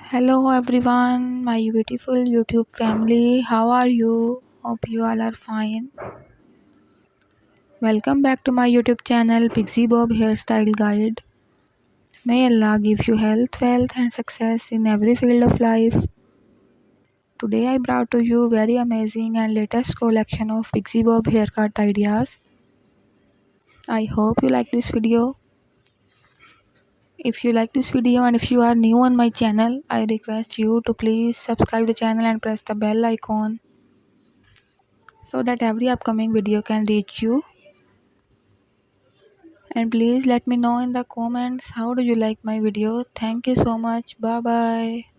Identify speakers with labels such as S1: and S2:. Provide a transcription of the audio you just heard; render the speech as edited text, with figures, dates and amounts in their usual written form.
S1: Hello everyone, my beautiful YouTube family. How are you? Hope you all are fine. Welcome back to my YouTube channel Pixie Bob Hairstyle Guide. May Allah give you health, wealth and success in every field of life. Today I brought to you very amazing and latest collection of Pixie Bob haircut ideas. I hope you like this video. If you like this video and if you are new on my channel, I request you to please subscribe the channel and press the bell icon so that every upcoming video can reach you. And please let me know in the comments how do you like my video. Thank you so much. Bye bye.